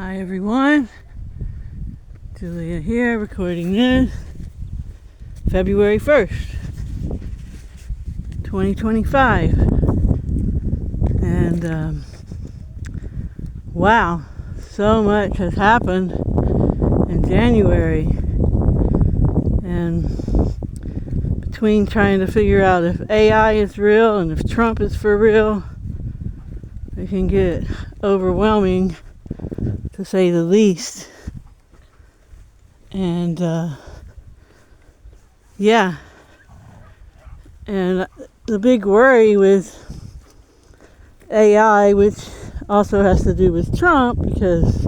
Hi everyone, Julia here recording this February 1st, 2025, and wow, so much has happened in January, and between trying to figure out if AI is real and if Trump is for real, it can get overwhelming, to say the least. And and the big worry with AI, which also has to do with Trump, because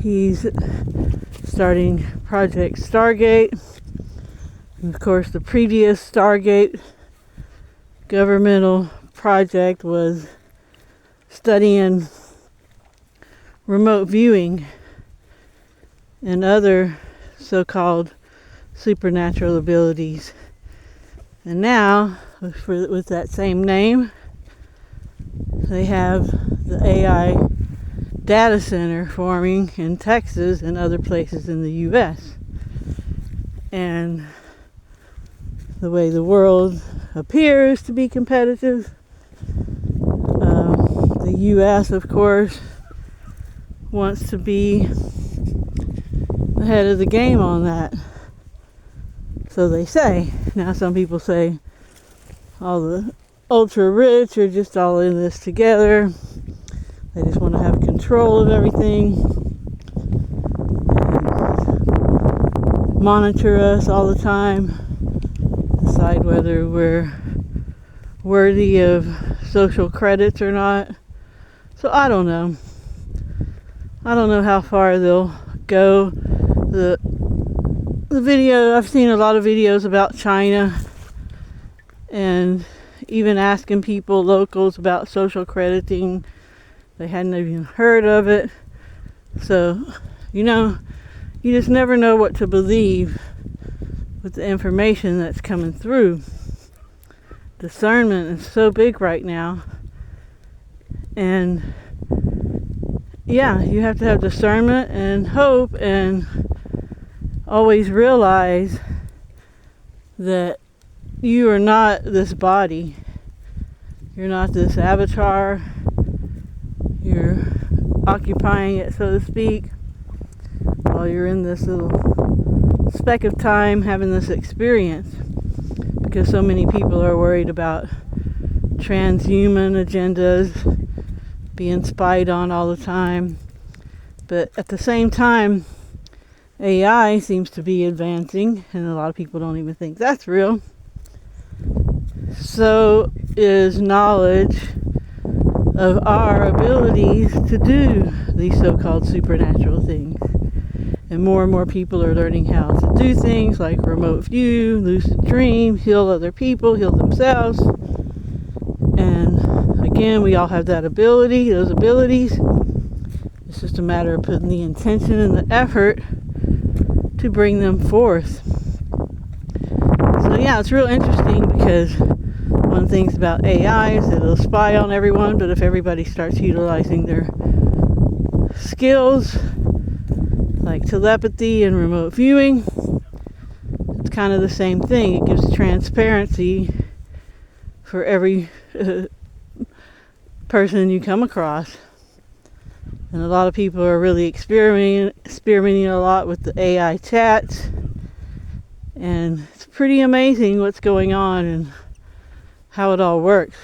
he's starting Project Stargate, and of course the previous Stargate governmental project was studying remote viewing and other so-called supernatural abilities. And now, with that same name, they have the AI data center forming in Texas and other places in the U.S. And the way the world appears to be competitive, the U.S., of course, wants to be ahead of the game on that. So they say. Now some people say all the ultra rich are just all in this together. They just want to have control of everything and monitor us all the time, decide whether we're worthy of social credits or not. So I don't know how far they'll go. The video, I've seen a lot of videos about China, and even asking people, locals, about social crediting. They hadn't even heard of it. So, you just never know what to believe with the information that's coming through. Discernment is so big right now. And you have to have discernment and hope, and always realize that you are not this body. You're not this avatar. You're occupying it, so to speak, while you're in this little speck of time having this experience. Because so many people are worried about transhuman agendas being spied on all the time. But at the same time, AI seems to be advancing, and a lot of people don't even think that's real. So is knowledge of our abilities to do these so-called supernatural things. And more people are learning how to do things like remote view, lucid dream, heal other people, heal themselves. And again, we all have those abilities. It's just a matter of putting the intention and the effort to bring them forth. So it's real interesting, because one of the things about AI is that it'll spy on everyone, but if everybody starts utilizing their skills, like telepathy and remote viewing, it's kind of the same thing. It gives transparency for every person you come across. And a lot of people are really experimenting a lot with the AI chats, and it's pretty amazing what's going on and how it all works.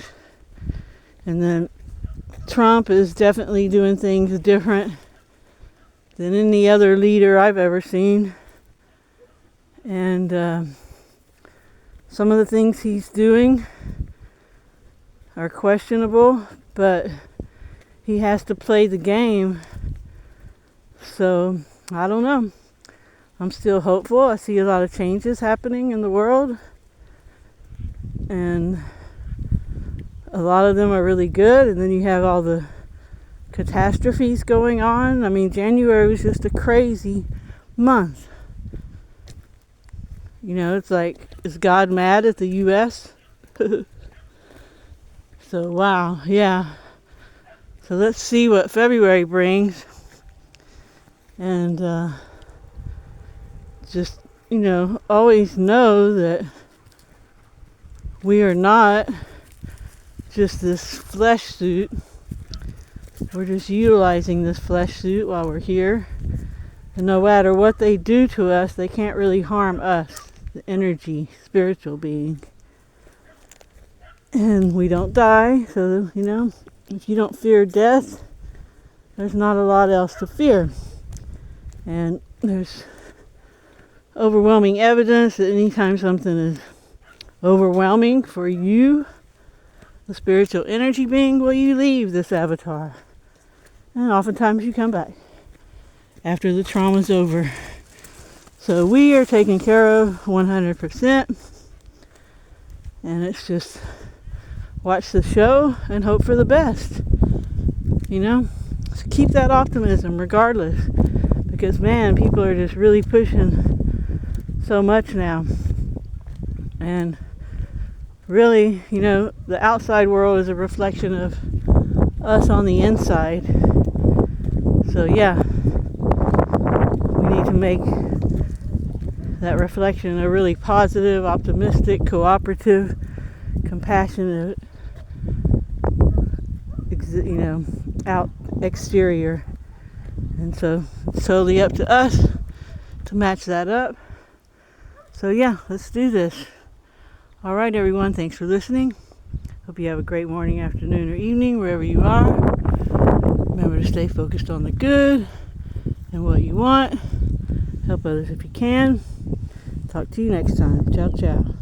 And then Trump is definitely doing things different than any other leader I've ever seen. And some of the things he's doing are questionable, but he has to play the game. So, I don't know. I'm still hopeful. I see a lot of changes happening in the world, and a lot of them are really good. And then you have all the catastrophes going on. I mean, January was just a crazy month. It's like, is God mad at the U.S.? So, wow, yeah. So let's see what February brings. And just, always know that we are not just this flesh suit. We're just utilizing this flesh suit while we're here. And no matter what they do to us, they can't really harm us, the energy, spiritual being. And we don't die, so, if you don't fear death, there's not a lot else to fear. And there's overwhelming evidence that anytime something is overwhelming for you, the spiritual energy being, well, you leave this avatar. And oftentimes you come back after the trauma's over. So we are taken care of 100%. And it's just watch the show and hope for the best. So keep that optimism regardless. Because, man, people are just really pushing so much now. And really, the outside world is a reflection of us on the inside. So, yeah, we need to make that reflection a really positive, optimistic, cooperative, compassionate, out exterior. And so it's totally up to us to match that up. So yeah, let's do this. All right, everyone, thanks for listening. Hope you have a great morning, afternoon, or evening, wherever you are. Remember to stay focused on the good and what you want. Help others if you can. Talk to you next time. Ciao, ciao.